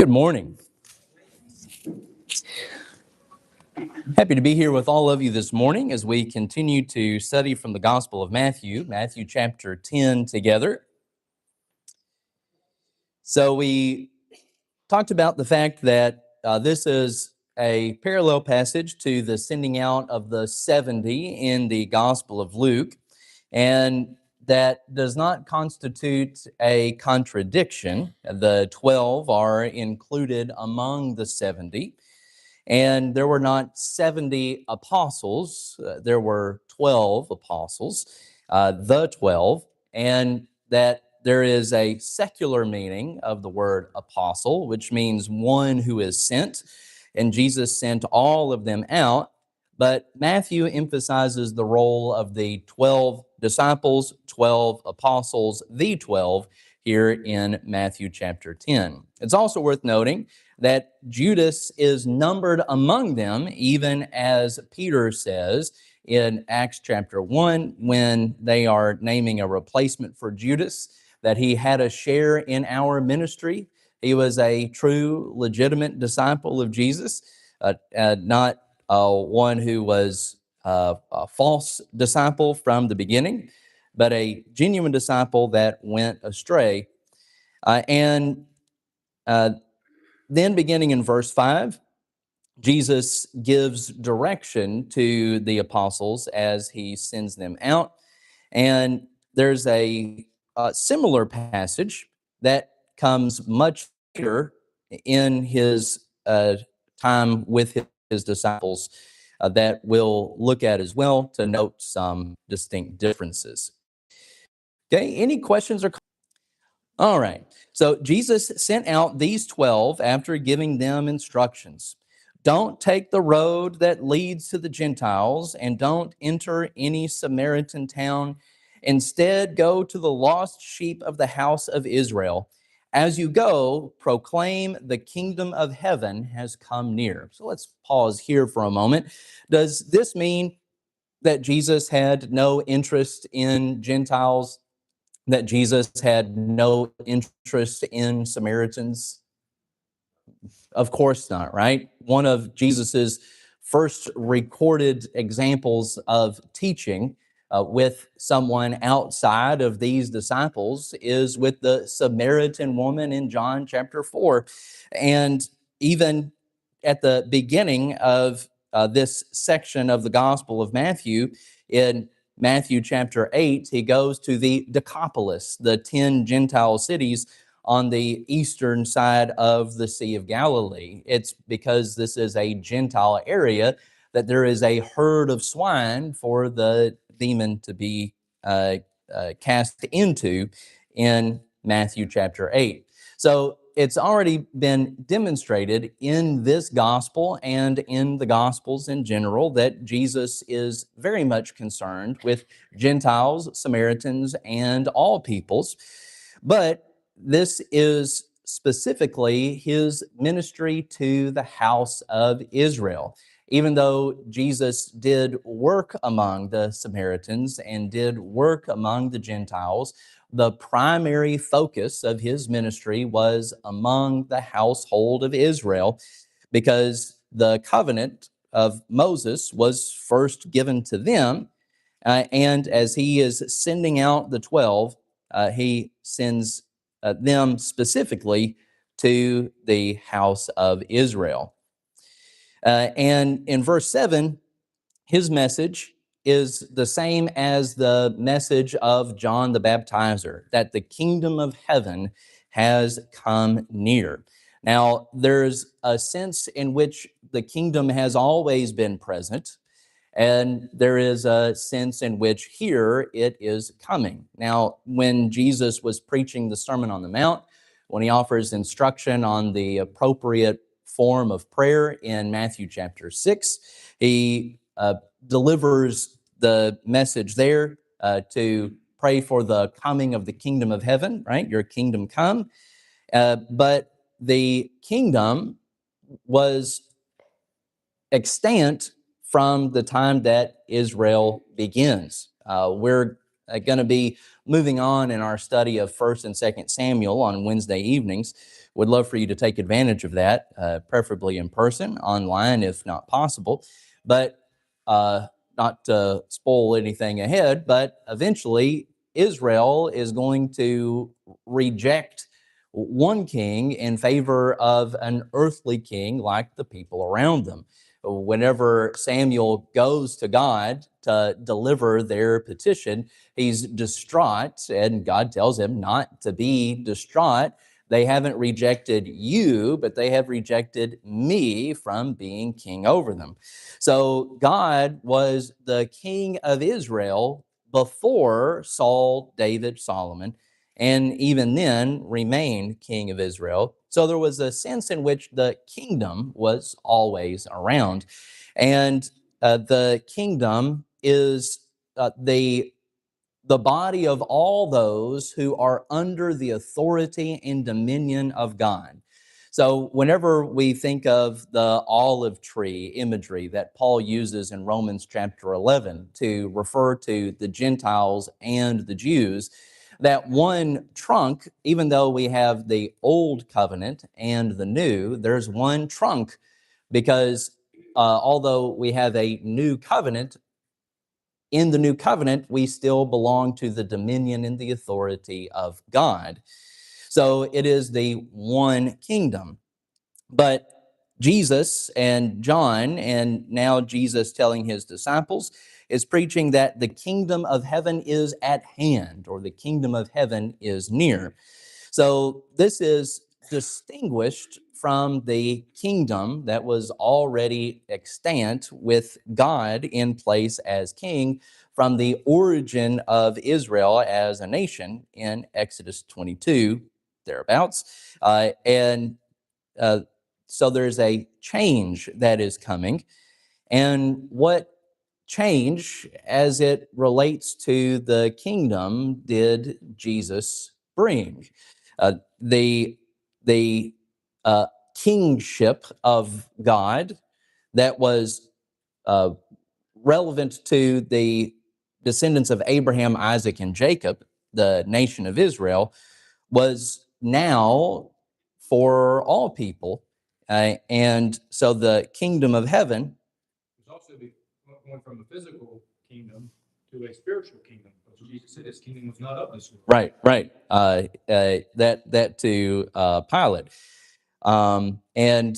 Good morning. Happy to be here with all of you this morning as we continue to study from the Gospel of Matthew, Matthew chapter 10 together. So we talked about the fact that this is a parallel passage to the sending out of the 70 in the Gospel of Luke, and that does not constitute a contradiction. The 12 are included among the 70. And there were not 70 apostles, there were 12 apostles, the 12, and that there is a secular meaning of the word apostle, which means one who is sent, and Jesus sent all of them out. But Matthew emphasizes the role of the 12 disciples, 12 apostles, the 12 here in Matthew chapter 10. It's also worth noting that Judas is numbered among them, even as Peter says in Acts chapter 1, when they are naming a replacement for Judas, that he had a share in our ministry. He was a true, legitimate disciple of Jesus, not one who was a false disciple from the beginning, but a genuine disciple that went astray. And then beginning in verse 5, Jesus gives direction to the apostles as he sends them out. And there's a similar passage that comes much later in his time with his disciples that we'll look at as well to note some distinct differences. Okay, any questions or comments? All right. So Jesus sent out these 12 after giving them instructions. Don't take the road that leads to the Gentiles, and don't enter any Samaritan town. Instead, go to the lost sheep of the house of Israel. As you go, proclaim the kingdom of heaven has come near. So let's pause here for a moment. Does this mean that Jesus had no interest in Gentiles, that Jesus had no interest in Samaritans? Of course not, right? One of Jesus's first recorded examples of teaching with someone outside of these disciples is with the Samaritan woman in John chapter 4. And even at the beginning of this section of the Gospel of Matthew, in Matthew chapter 8, he goes to the Decapolis, the 10 Gentile cities on the eastern side of the Sea of Galilee. It's because this is a Gentile area that there is a herd of swine for the demon to be cast into in Matthew chapter 8. So it's already been demonstrated in this gospel and in the gospels in general that Jesus is very much concerned with Gentiles, Samaritans, and all peoples. But this is specifically his ministry to the house of Israel. Even though Jesus did work among the Samaritans and did work among the Gentiles, the primary focus of his ministry was among the household of Israel, because the covenant of Moses was first given to them. And as he is sending out the 12, he sends them specifically to the house of Israel. And in verse 7, his message is the same as the message of John the Baptizer, that the kingdom of heaven has come near. Now, there's a sense in which the kingdom has always been present, and there is a sense in which here it is coming. Now, when Jesus was preaching the Sermon on the Mount, when he offers instruction on the appropriate form of prayer in Matthew chapter 6, he delivers the message there to pray for the coming of the kingdom of heaven, right? Your kingdom come. But the kingdom was extant from the time that Israel begins. We're going to be moving on in our study of 1st and 2nd Samuel on Wednesday evenings. Would love for you to take advantage of that, preferably in person, online if not possible. But not to spoil anything ahead, but eventually Israel is going to reject one king in favor of an earthly king like the people around them. Whenever Samuel goes to God to deliver their petition, he's distraught, and God tells him not to be distraught. They haven't rejected you, but they have rejected me from being king over them. So God was the king of Israel before Saul, David, Solomon, and even then remained king of Israel. So there was a sense in which the kingdom was always around. And the kingdom is the body of all those who are under the authority and dominion of God. So whenever we think of the olive tree imagery that Paul uses in Romans chapter 11 to refer to the Gentiles and the Jews, that one trunk, even though we have the old covenant and the new, there's one trunk because although we have a new covenant, in the new covenant, we still belong to the dominion and the authority of God. So it is the one kingdom. But Jesus and John, and now Jesus telling his disciples, is preaching that the kingdom of heaven is at hand, or the kingdom of heaven is near. So this is distinguished from the kingdom that was already extant with God in place as king from the origin of Israel as a nation in Exodus 22, thereabouts. And so there's a change that is coming. And what change as it relates to the kingdom did Jesus bring? The kingship of God that was uh, relevant to the descendants of Abraham, Isaac, and Jacob, the nation of Israel, was now for all people. And so the kingdom of heaven was also going from a physical kingdom to a spiritual kingdom. Because Jesus said his kingdom was not of this world. right. That to Pilate. And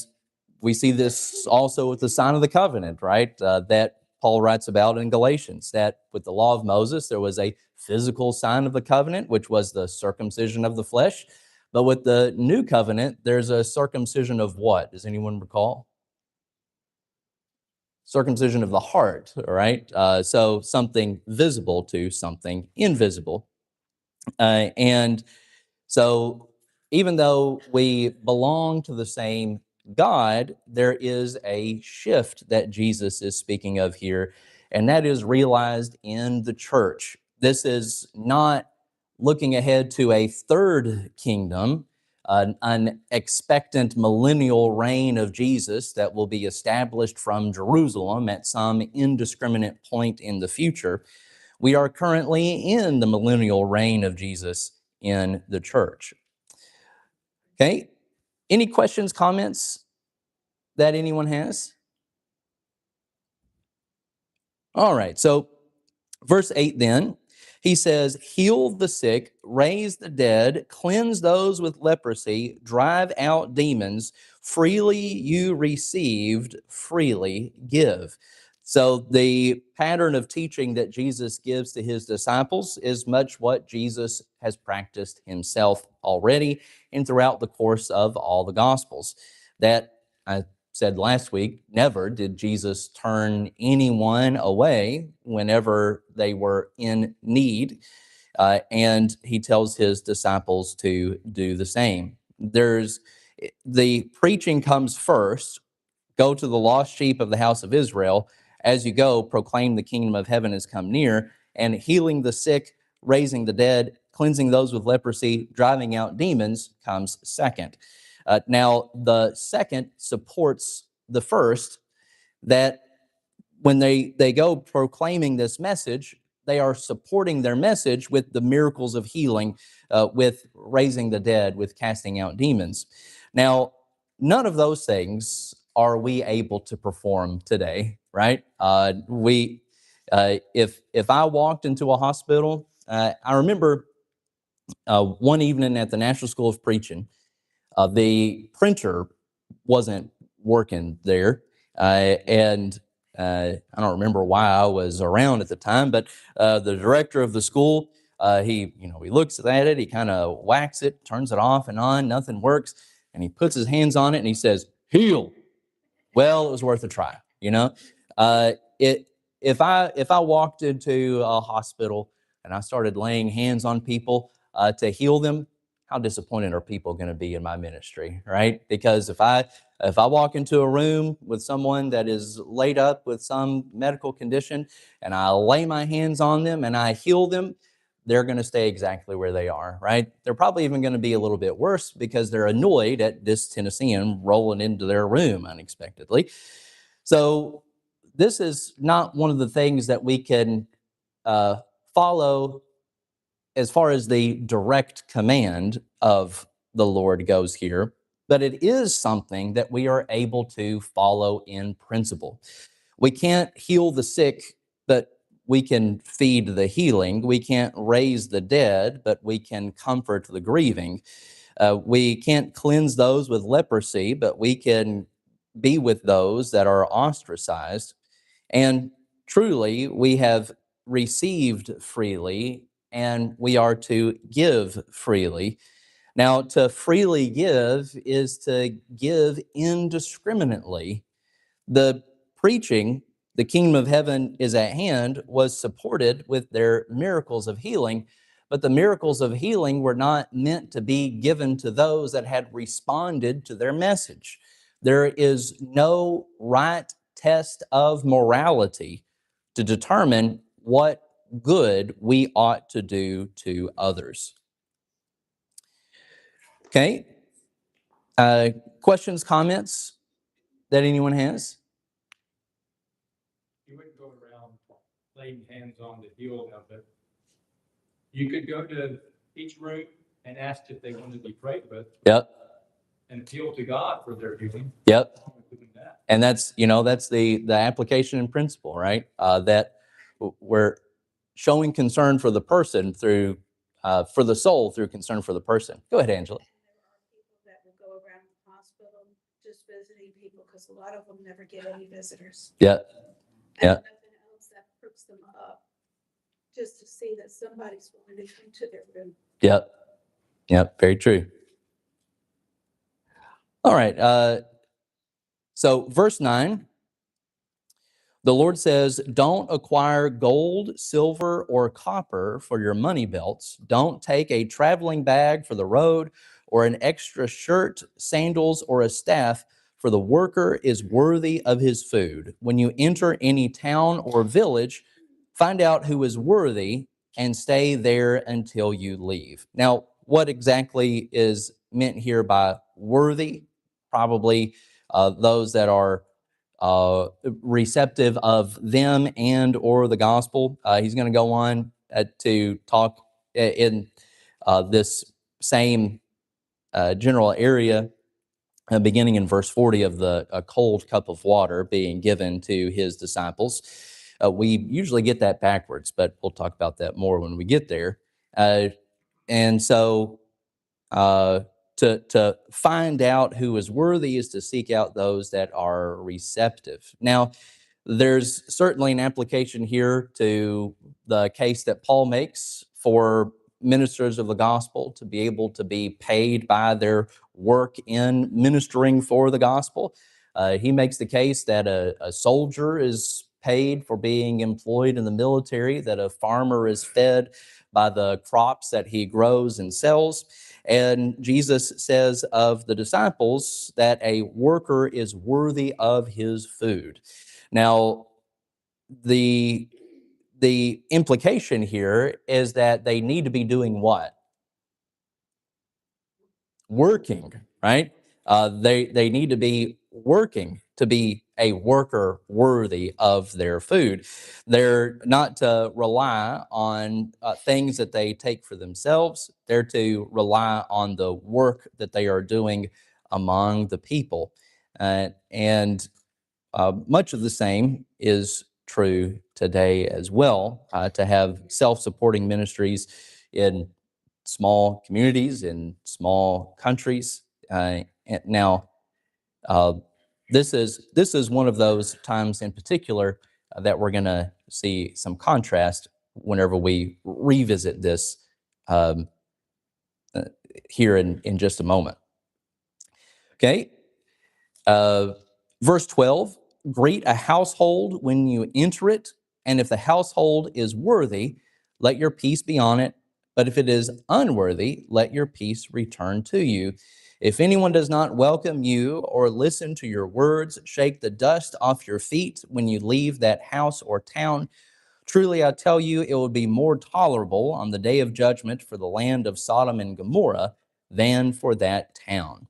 we see this also with the sign of the covenant, right? That Paul writes about in Galatians, that with the law of Moses, there was a physical sign of the covenant, which was the circumcision of the flesh. But with the new covenant, there's a circumcision of what? Does anyone recall? Circumcision of the heart, all right? So something visible to something invisible. And so even though we belong to the same God, there is a shift that Jesus is speaking of here, and that is realized in the church. This is not looking ahead to a third kingdom, an expectant millennial reign of Jesus that will be established from Jerusalem at some indiscriminate point in the future. We are currently in the millennial reign of Jesus in the church. Okay, any questions, comments that anyone has? All right, so verse 8 then, he says, heal the sick, raise the dead, cleanse those with leprosy, drive out demons. Freely you received, freely give. So the pattern of teaching that Jesus gives to his disciples is much what Jesus has practiced himself already and throughout the course of all the Gospels. That I said last week, never did Jesus turn anyone away whenever they were in need. And he tells his disciples to do the same. The preaching comes first. Go to the lost sheep of the house of Israel. As you go, proclaim the kingdom of heaven has come near, and healing the sick, raising the dead, cleansing those with leprosy, driving out demons comes second. Now, the second supports the first, that when they go proclaiming this message, they are supporting their message with the miracles of healing, with raising the dead, with casting out demons. Now, none of those things are we able to perform today, right? If I walked into a hospital, I remember one evening at the National School of Preaching, the printer wasn't working there, and I don't remember why I was around at the time, but the director of the school, he looks at it, he kind of whacks it, turns it off and on, nothing works, and he puts his hands on it and he says, "Heal." Well, it was worth a try, you know. It if I walked into a hospital and I started laying hands on people to heal them, how disappointed are people going to be in my ministry, right? Because if I walk into a room with someone that is laid up with some medical condition and I lay my hands on them and I heal them, they're going to stay exactly where they are, right? They're probably even going to be a little bit worse because they're annoyed at this Tennessean rolling into their room unexpectedly. So this is not one of the things that we can follow as far as the direct command of the Lord goes here, but it is something that we are able to follow in principle. We can't heal the sick, but we can feed the healing. We can't raise the dead, but we can comfort the grieving. We can't cleanse those with leprosy, but we can be with those that are ostracized. And truly, we have received freely, and we are to give freely. Now, to freely give is to give indiscriminately. The preaching, the kingdom of heaven is at hand, was supported with their miracles of healing, but the miracles of healing were not meant to be given to those that had responded to their message. There is no right test of morality to determine what good we ought to do to others. Okay. Questions, comments that anyone has? You wouldn't go around laying hands on to heal them, but you could go to each room and ask if they wanted to be prayed with Yep. and appeal to God for their healing. Yep. Doing that. And that's the application in principle, right? That we're showing concern for the person through for the soul through concern for the person. Go ahead, Angela. People that will go around the hospital just visiting people because a lot of them never get any visitors. Yeah. And Yeah. nothing else that perks them up, just to see that somebody's willing to come to their room. Yep. Yep. Very true. All right. So verse 9. The Lord says, "Don't acquire gold, silver, or copper for your money belts. Don't take a traveling bag for the road, or an extra shirt, sandals, or a staff, for the worker is worthy of his food. When you enter any town or village, find out who is worthy and stay there until you leave." Now, what exactly is meant here by worthy? Probably those that are receptive of them and or the gospel. He's going to go on to talk in this same general area, beginning in verse 40 of the cold cup of water being given to his disciples. We usually get that backwards, but we'll talk about that more when we get there. And so to find out who is worthy is to seek out those that are receptive. Now, there's certainly an application here to the case that Paul makes for ministers of the gospel to be able to be paid by their work in ministering for the gospel. He makes the case that a soldier is paid for being employed in the military, that a farmer is fed by the crops that he grows and sells. And Jesus says of the disciples that a worker is worthy of his food. Now, the implication here is that they need to be doing what? Working, right? They need to be working to be a worker worthy of their food. They're not to rely on things that they take for themselves. They're to rely on the work that they are doing among the people. And much of the same is true today as well, to have self-supporting ministries in small communities, in small countries. Now, uh, this is one of those times in particular that we're going to see some contrast whenever we revisit this um, uh, here in just a moment. Okay, verse 12, greet a household when you enter it, and if the household is worthy, let your peace be on it. But if it is unworthy, let your peace return to you. If anyone does not welcome you or listen to your words, shake the dust off your feet when you leave that house or town. Truly, I tell you, it will be more tolerable on the day of judgment for the land of Sodom and Gomorrah than for that town.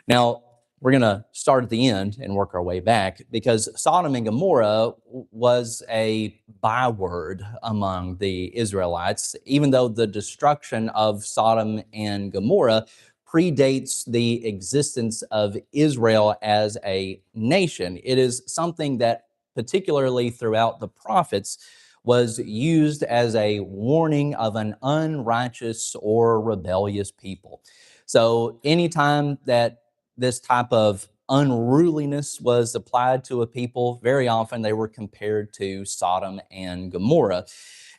Now, we're going to start at the end and work our way back, because Sodom and Gomorrah was a byword among the Israelites, even though the destruction of Sodom and Gomorrah predates the existence of Israel as a nation. It is something that, particularly throughout the prophets, was used as a warning of an unrighteous or rebellious people. So anytime that this type of unruliness was applied to a people, very often they were compared to Sodom and Gomorrah.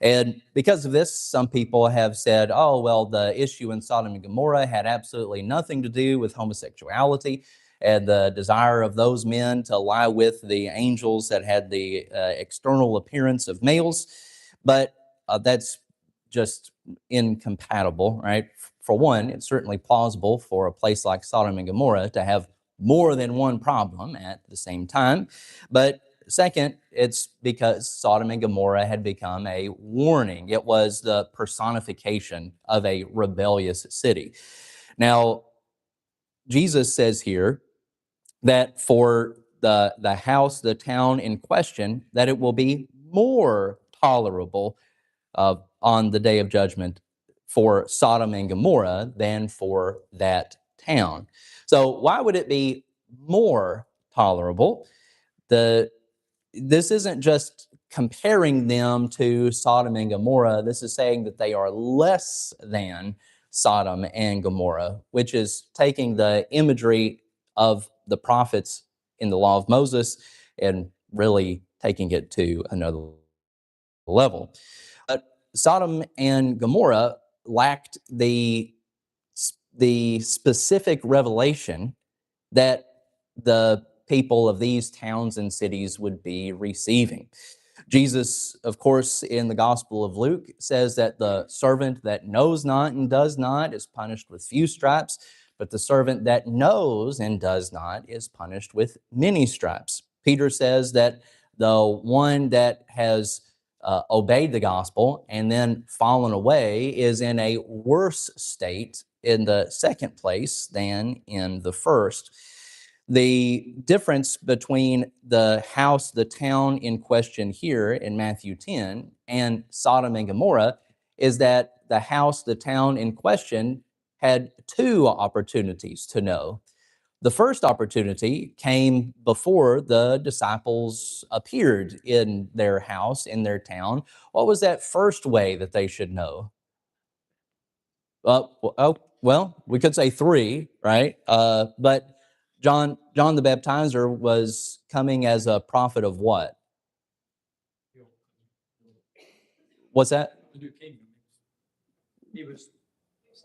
And because of this, some people have said, oh, well, the issue in Sodom and Gomorrah had absolutely nothing to do with homosexuality and the desire of those men to lie with the angels that had the external appearance of males. But that's just incompatible, right? For one, it's certainly plausible for a place like Sodom and Gomorrah to have more than one problem at the same time. But second, it's because Sodom and Gomorrah had become a warning. It was the personification of a rebellious city. Now, Jesus says here that for the house, the town in question, that it will be more tolerable on the day of judgment for Sodom and Gomorrah than for that town. So why would it be more tolerable? This isn't just comparing them to Sodom and Gomorrah. This is saying that they are less than Sodom and Gomorrah, which is taking the imagery of the prophets in the law of Moses and really taking it to another level. But Sodom and Gomorrah lacked the specific revelation that the people of these towns and cities would be receiving. Jesus, of course, in the Gospel of Luke, says that the servant that knows not and does not is punished with few stripes, but the servant that knows and does not is punished with many stripes. Peter says that the one that has obeyed the gospel and then fallen away is in a worse state in the second place than in the first. The difference between the house, the town in question here in Matthew 10 and Sodom and Gomorrah is that the house, the town in question had two opportunities to know. The first opportunity came before the disciples appeared in their house, in their town. What was that first way that they should know? Well, we could say three, right? But John the Baptizer was coming as a prophet of what? What's that? The new kingdom. He was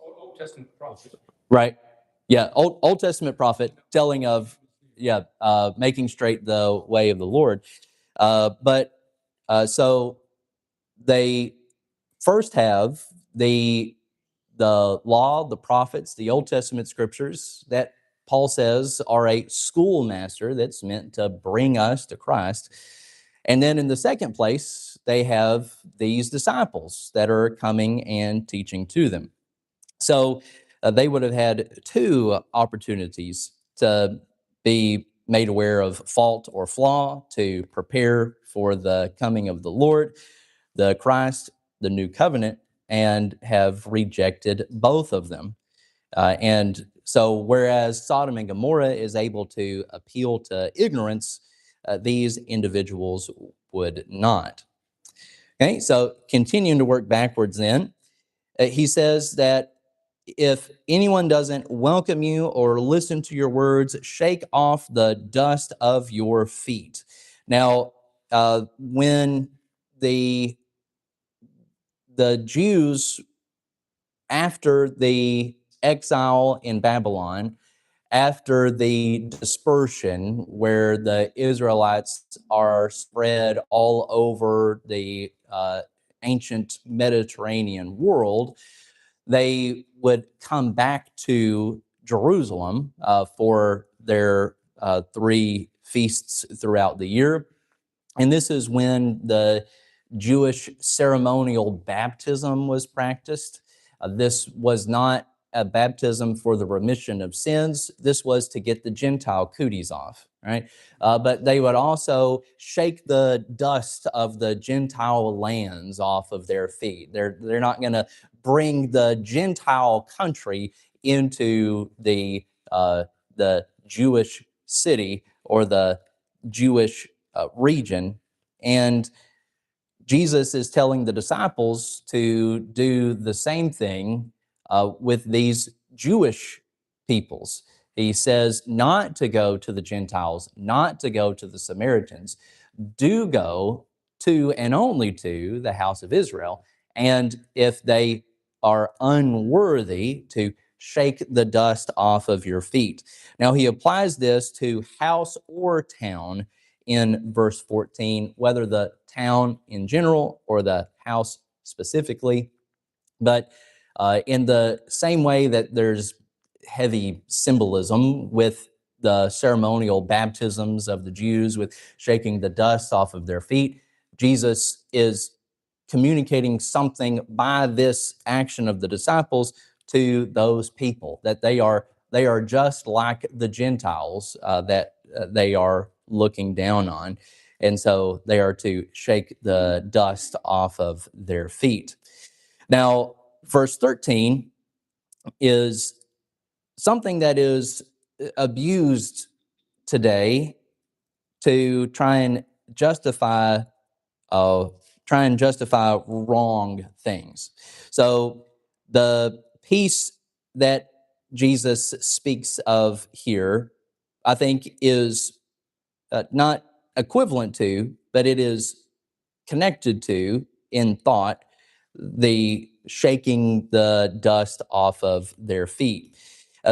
Old Testament prophet. Right. Yeah, Old Testament prophet telling of making straight the way of the Lord. But so they first have the law, the prophets, the Old Testament scriptures that Paul says are a schoolmaster that's meant to bring us to Christ. And then in the second place, they have these disciples that are coming and teaching to them. So they would have had two opportunities to be made aware of fault or flaw to prepare for the coming of the Lord, the Christ, the new covenant, and have rejected both of them. And so, whereas Sodom and Gomorrah is able to appeal to ignorance, these individuals would not. Okay, so continuing to work backwards, then, he says that if anyone doesn't welcome you or listen to your words, shake off the dust of your feet. Now, when the Jews, after the exile in Babylon, after the dispersion, where the Israelites are spread all over the ancient Mediterranean world, they would come back to Jerusalem for their 3 feasts throughout the year. And this is when the Jewish ceremonial baptism was practiced. This was not a baptism for the remission of sins. This was to get the Gentile cooties off, right? But they would also shake the dust of the Gentile lands off of their feet. They're not going to bring the Gentile country into the Jewish city or the Jewish region. And Jesus is telling the disciples to do the same thing with these Jewish peoples. He says not to go to the Gentiles, not to go to the Samaritans. Do go to and only to the house of Israel. And if they are unworthy, to shake the dust off of your feet. Now, he applies this to house or town in verse 14, whether the town in general or the house specifically. But in the same way that there's heavy symbolism with the ceremonial baptisms of the Jews, with shaking the dust off of their feet, Jesus is communicating something by this action of the disciples to those people, that they are just like the Gentiles that they are looking down on. And so they are to shake the dust off of their feet. Now, verse 13 is something that is abused today to try and justify wrong things. So the peace that Jesus speaks of here, I think, is not equivalent to, but it is connected to in thought, the shaking the dust off of their feet.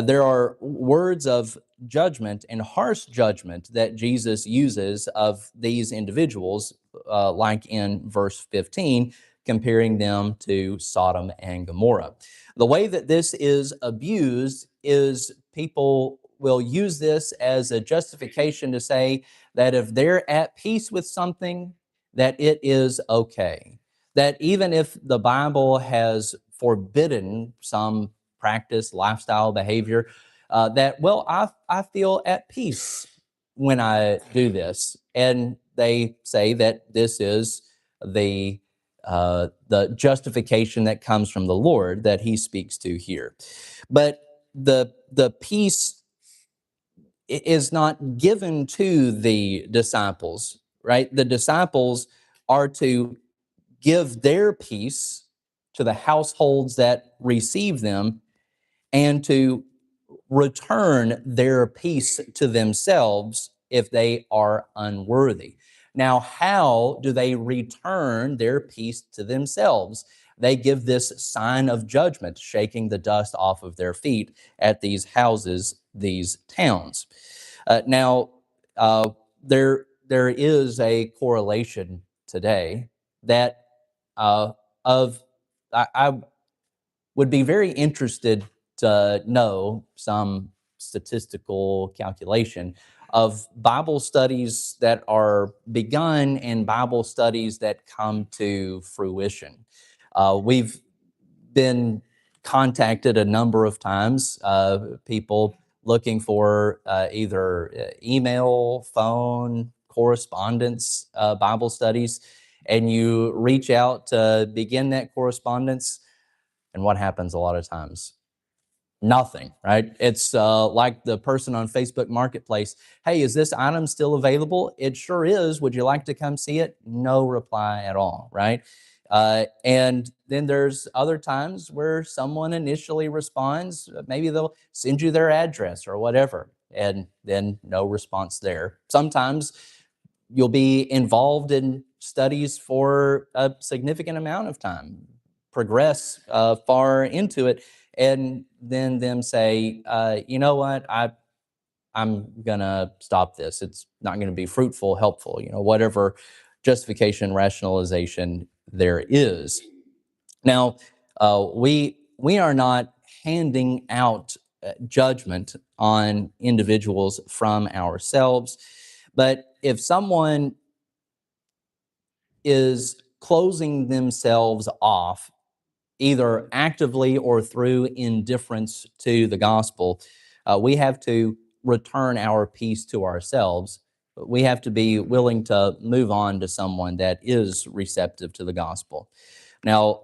There are words of judgment and harsh judgment that Jesus uses of these individuals, like in verse 15, comparing them to Sodom and Gomorrah. The way that this is abused is people will use this as a justification to say that if they're at peace with something, that it is okay. That even if the Bible has forbidden some practice, lifestyle, behavior, that, well, I feel at peace when I do this. And they say that this is the justification that comes from the Lord that he speaks to here. But the peace is not given to the disciples, right? The disciples are to give their peace to the households that receive them and to return their peace to themselves if they are unworthy. Now, how do they return their peace to themselves? They give this sign of judgment, shaking the dust off of their feet at these houses, these towns. Now, there is a correlation today that I would be very interested to know some statistical calculation of Bible studies that are begun and Bible studies that come to fruition. We've been contacted a number of times, people looking for either email, phone, correspondence, Bible studies, and you reach out to begin that correspondence. And what happens a lot of times? Nothing, right? It's like the person on Facebook Marketplace. Hey, is this item still available? It sure is. Would you like to come see it? No reply at all, right? And then there's other times where someone initially responds. Maybe they'll send you their address or whatever, and then no response there. Sometimes you'll be involved in studies for a significant amount of time, progress far into it, and then them say, you know what, I'm gonna stop this. It's not gonna be fruitful, helpful, whatever justification, rationalization there is. Now, we are not handing out judgment on individuals from ourselves, but if someone is closing themselves off, either actively or through indifference to the gospel, we have to return our peace to ourselves. We have to be willing to move on to someone that is receptive to the gospel. Now,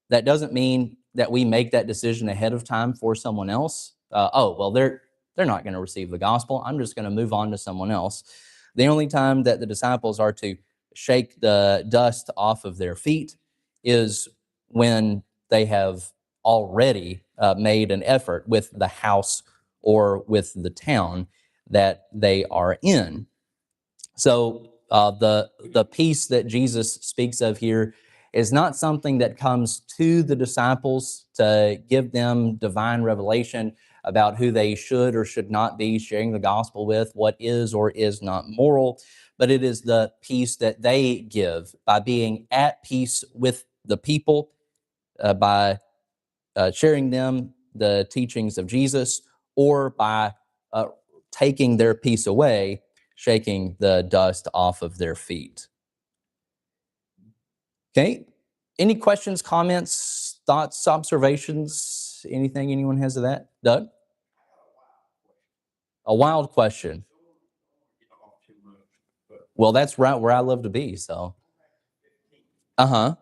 that doesn't mean that we make that decision ahead of time for someone else. Oh, well, they're not going to receive the gospel. I'm just going to move on to someone else. The only time that the disciples are to shake the dust off of their feet is when they have already made an effort with the house or with the town that they are in. So the peace that Jesus speaks of here is not something that comes to the disciples to give them divine revelation about who they should or should not be sharing the gospel with, what is or is not moral, but it is the peace that they give by being at peace with the people, by sharing them the teachings of Jesus, or by taking their peace away, shaking the dust off of their feet. Okay. Any questions, comments, thoughts, observations? Anything anyone has of that? Doug? A wild question. Well, that's right where I love to be, so. Uh-huh.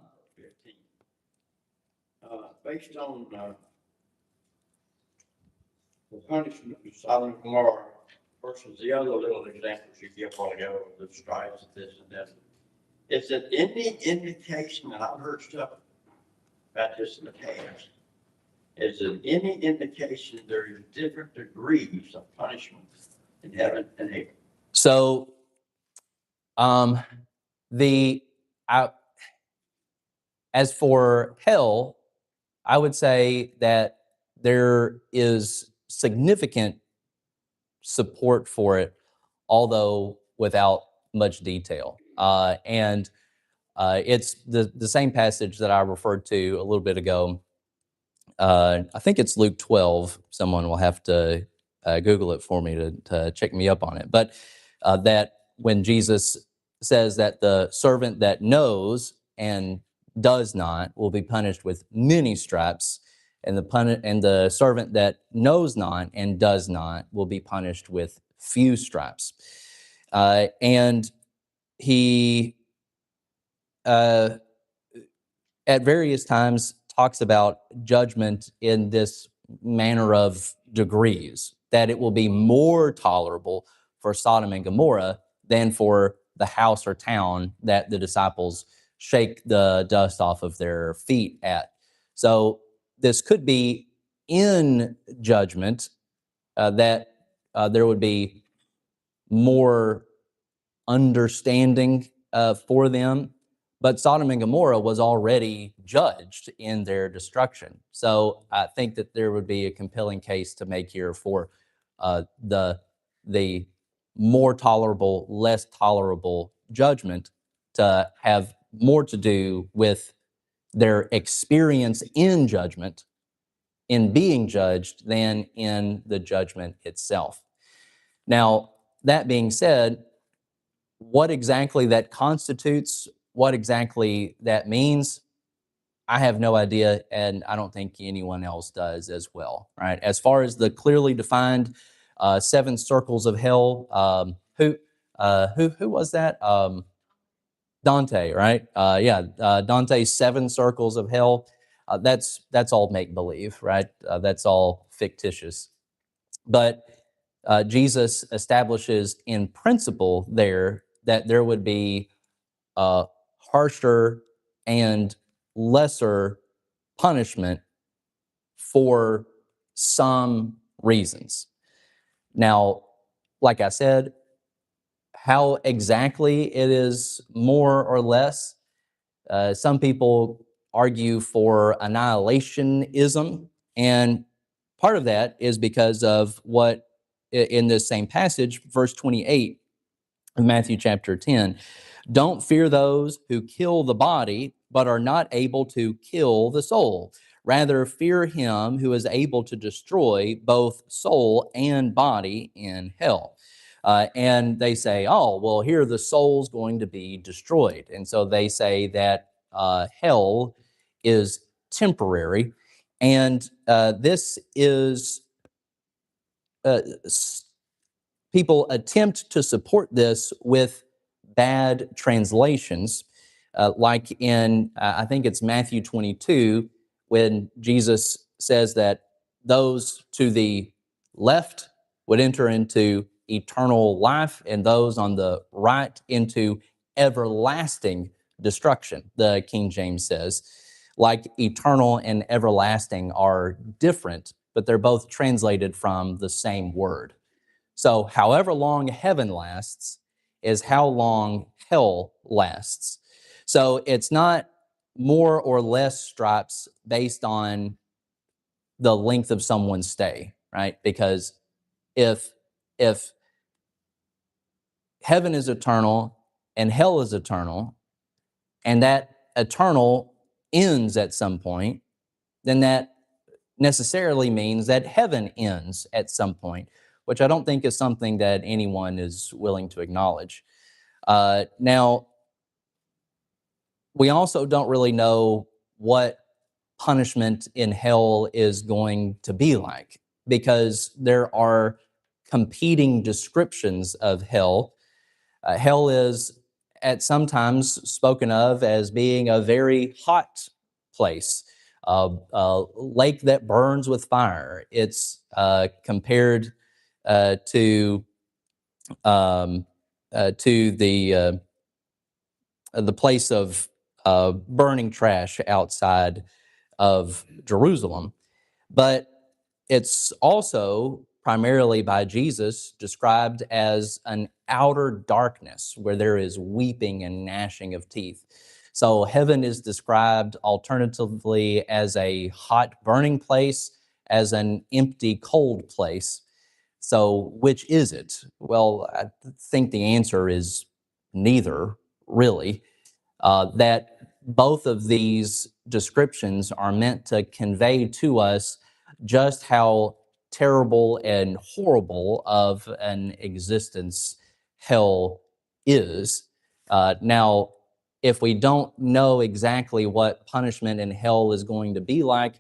Based on the punishment of Sodom and Gomorrah versus the other little examples you give all ago, the stripes, this and that. Is it any indication, and I've heard stuff about this in the past, is it any indication there is different degrees of punishment in heaven and hell? So, as for hell, I would say that there is significant support for it, although without much detail. And it's the same passage that I referred to a little bit ago. I think it's Luke 12. Someone will have to Google it for me to check me up on it. But that when Jesus says that the servant that knows and does not will be punished with many stripes, and the servant that knows not and does not will be punished with few stripes. And he, at various times, talks about judgment in this manner of degrees, that it will be more tolerable for Sodom and Gomorrah than for the house or town that the disciples shake the dust off of their feet at. So this could be in judgment, that there would be more understanding for them. But Sodom and Gomorrah was already judged in their destruction. So I think that there would be a compelling case to make here for the more tolerable, less tolerable judgment to have more to do with their experience in judgment, in being judged, than in the judgment itself. Now, that being said, what exactly that constitutes, what exactly that means, I have no idea, and I don't think anyone else does as well, right? As far as the clearly defined seven circles of hell. Who was that? Dante, right? Dante's seven circles of hell. That's all make believe, right? That's all fictitious. But Jesus establishes in principle there that there would be harsher and lesser punishment for some reasons. Now, like I said, how exactly it is more or less, some people argue for annihilationism, and part of that is because of what in this same passage, verse 28 of Matthew chapter 10, don't fear those who kill the body, but are not able to kill the soul. Rather, fear him who is able to destroy both soul and body in hell. And they say, oh, well, here the soul's going to be destroyed. And so they say that hell is temporary. And this is, people attempt to support this with bad translations, like in, I think it's Matthew 22, when Jesus says that those to the left would enter into eternal life, and those on the right into everlasting destruction, the King James says. Like eternal and everlasting are different, but they're both translated from the same word. So however long heaven lasts is how long hell lasts. So it's not more or less stripes based on the length of someone's stay, right? Because if heaven is eternal and hell is eternal, and that eternal ends at some point, then that necessarily means that heaven ends at some point, which I don't think is something that anyone is willing to acknowledge. Now, we also don't really know what punishment in hell is going to be like, because there are competing descriptions of hell. Hell is at sometimes spoken of as being a very hot place, a lake that burns with fire. It's compared to the place of burning trash outside of Jerusalem. But it's also primarily by Jesus described as an outer darkness where there is weeping and gnashing of teeth. So heaven is described alternatively as a hot burning place, as an empty cold place. So which is it? Well, I think the answer is neither, really. That both of these descriptions are meant to convey to us just how terrible and horrible of an existence hell is. Now, if we don't know exactly what punishment in hell is going to be like,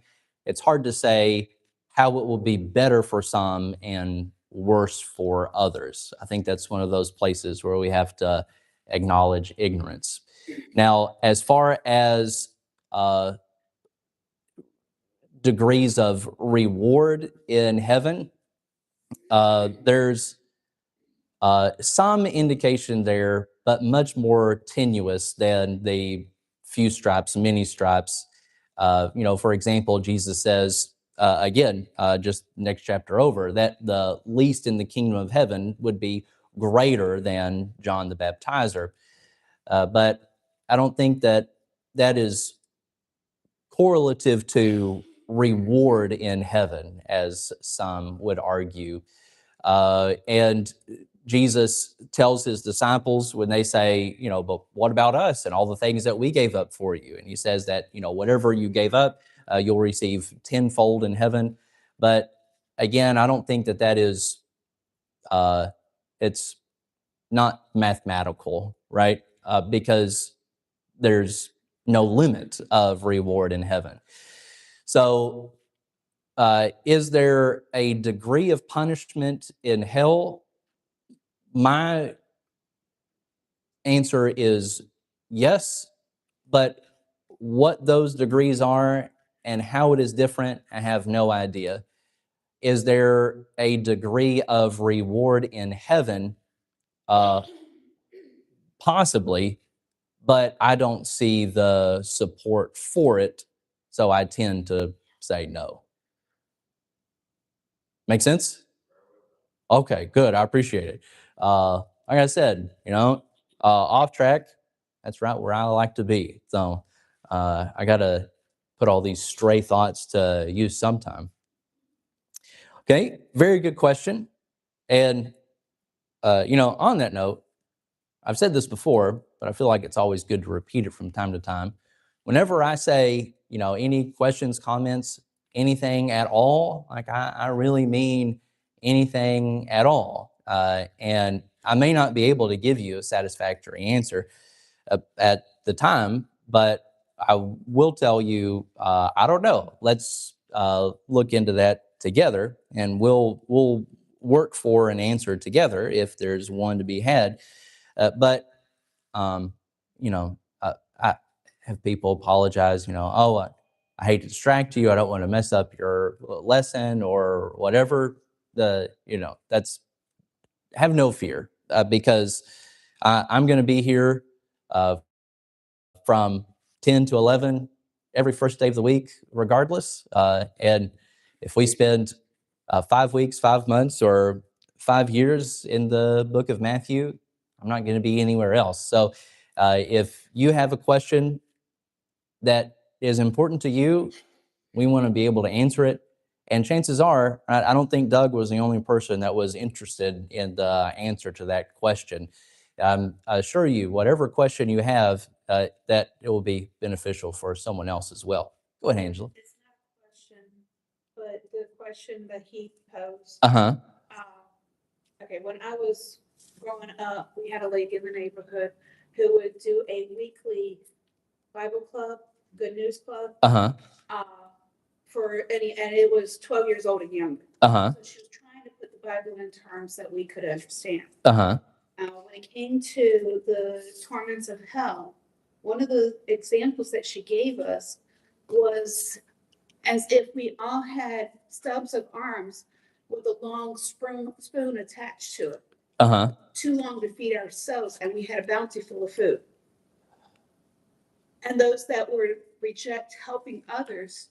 it's hard to say how it will be better for some and worse for others. I think that's one of those places where we have to acknowledge ignorance. Now, as far as degrees of reward in heaven, there's some indication there, but much more tenuous than the few stripes, many stripes. For example, Jesus says, just next chapter over, that the least in the kingdom of heaven would be greater than John the Baptizer. But I don't think that that is correlative to reward in heaven, as some would argue. And Jesus tells his disciples when they say, but what about us and all the things that we gave up for you? And he says that, whatever you gave up, you'll receive tenfold in heaven. But again, I don't think that is, it's not mathematical, right? Because there's no limit of reward in heaven. So is there a degree of punishment in hell? My answer is yes, but what those degrees are and how it is different, I have no idea. Is there a degree of reward in heaven? Possibly, but I don't see the support for it, so I tend to say no. Make sense? Okay, good. I appreciate it. Like I said, off track, that's right where I like to be. So I got to put all these stray thoughts to use sometime. Okay, very good question. And, on that note, I've said this before, but I feel like it's always good to repeat it from time to time. Whenever I say, any questions, comments, anything at all, like I really mean anything at all. And I may not be able to give you a satisfactory answer at the time, but I will tell you, I don't know. Let's look into that together, and we'll work for an answer together if there's one to be had. But I have people apologize. I hate to distract you. I don't want to mess up your lesson or whatever. That's have no fear because I'm going to be here from 10 to 11 every first day of the week, regardless. And if we spend 5 weeks, 5 months, or 5 years in the book of Matthew, I'm not going to be anywhere else. So if you have a question that is important to you, we want to be able to answer it. And chances are, I don't think Doug was the only person that was interested in the answer to that question. I assure you, whatever question you have, that it will be beneficial for someone else as well. Go ahead, Angela. It's not a question, but the question that he posed. Uh-huh. Okay, when I was growing up, we had a lady in the neighborhood who would do a weekly Bible club, Good News Club. Uh-huh. And it was 12 years old and younger. Uh-huh. So she was trying to put the Bible in terms that we could understand. Uh-huh. When it came to the torments of hell, one of the examples that she gave us was as if we all had stubs of arms with a long spoon attached to it. Uh-huh. Too long to feed ourselves, and we had a bounty full of food. And those that would reject helping others,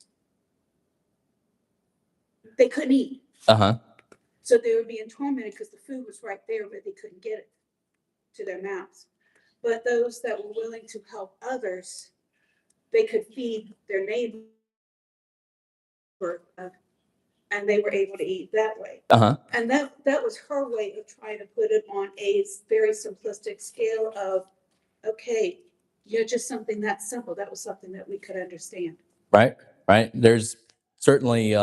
they couldn't eat. Uh-huh. So they were being tormented because the food was right there, but they couldn't get it to their mouths. But those that were willing to help others, they could feed their neighbor, and they were able to eat that way. Uh-huh. And that was her way of trying to put it on a very simplistic scale of, okay, you're just something that simple. That was something that we could understand. Right. There's certainly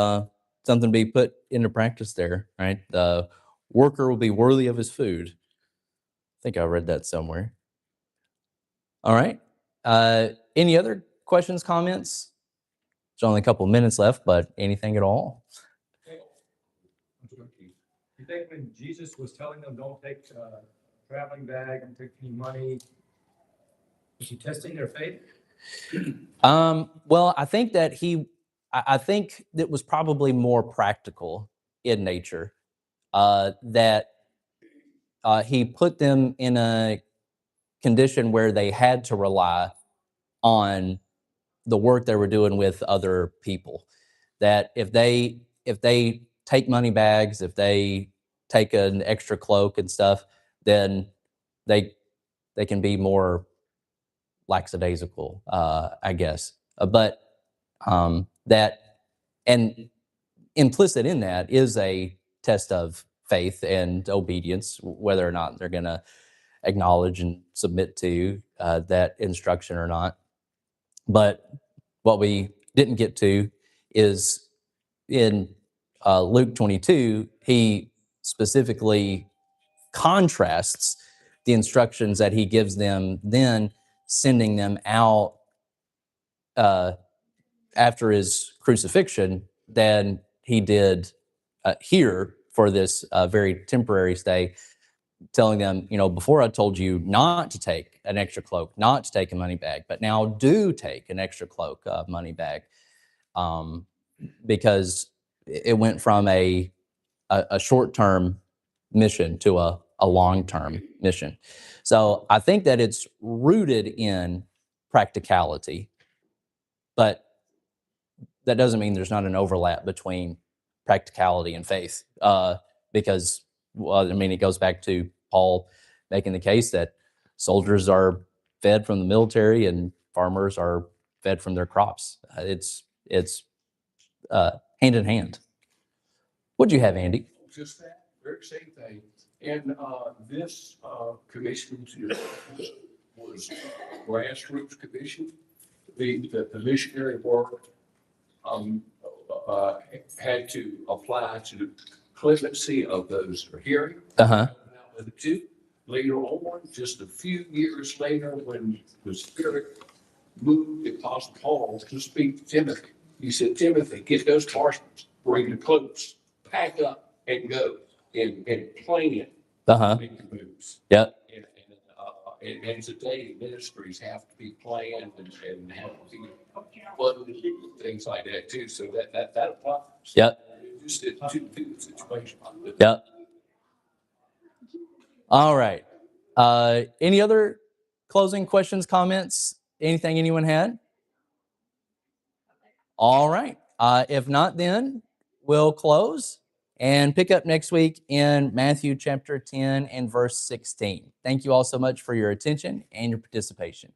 something to be put into practice there, right? The worker will be worthy of his food. I think I read that somewhere. All right. Any other questions, comments? There's only a couple of minutes left, but anything at all? You think when Jesus was telling them, don't take a traveling bag, don't take any money, was he testing their faith? Well, I think that I think it was probably more practical in nature, that he put them in a condition where they had to rely on the work they were doing with other people. That if they take money bags, if they take an extra cloak and stuff, then they can be more lackadaisical, I guess. But that, and implicit in that is a test of faith and obedience, whether or not they're going to acknowledge and submit to that instruction or not. But what we didn't get to is in Luke 22, he specifically contrasts the instructions that he gives them, then sending them out after his crucifixion, than he did here for this very temporary stay, telling them, before I told you not to take an extra cloak, not to take a money bag, but now do take an extra cloak, money bag, because it went from a short-term mission to a long-term mission. So I think that it's rooted in practicality, but that doesn't mean there's not an overlap between practicality and faith, because, well, I mean, it goes back to Paul making the case that soldiers are fed from the military and farmers are fed from their crops. It's hand in hand. What'd you have, Andy? Just that, very same thing. And this commission was grassroots commission. The missionary work had to apply to the clemency of those who are hearing. Uh-huh. With the two. Later on, just a few years later, when the Spirit moved the Apostle Paul to speak to Timothy, he said, Timothy, get those parchments, bring the cloaks, pack up and go and plan. Uh-huh. Make the moves. Yep. And today ministries have to be planned and have to be funded, things like that too. So that applies. Yep. Just a two situation. Yep. All right. Any other closing questions, comments, anything anyone had? All right. If not, then we'll close and pick up next week in Matthew chapter 10 and verse 16. Thank you all so much for your attention and your participation.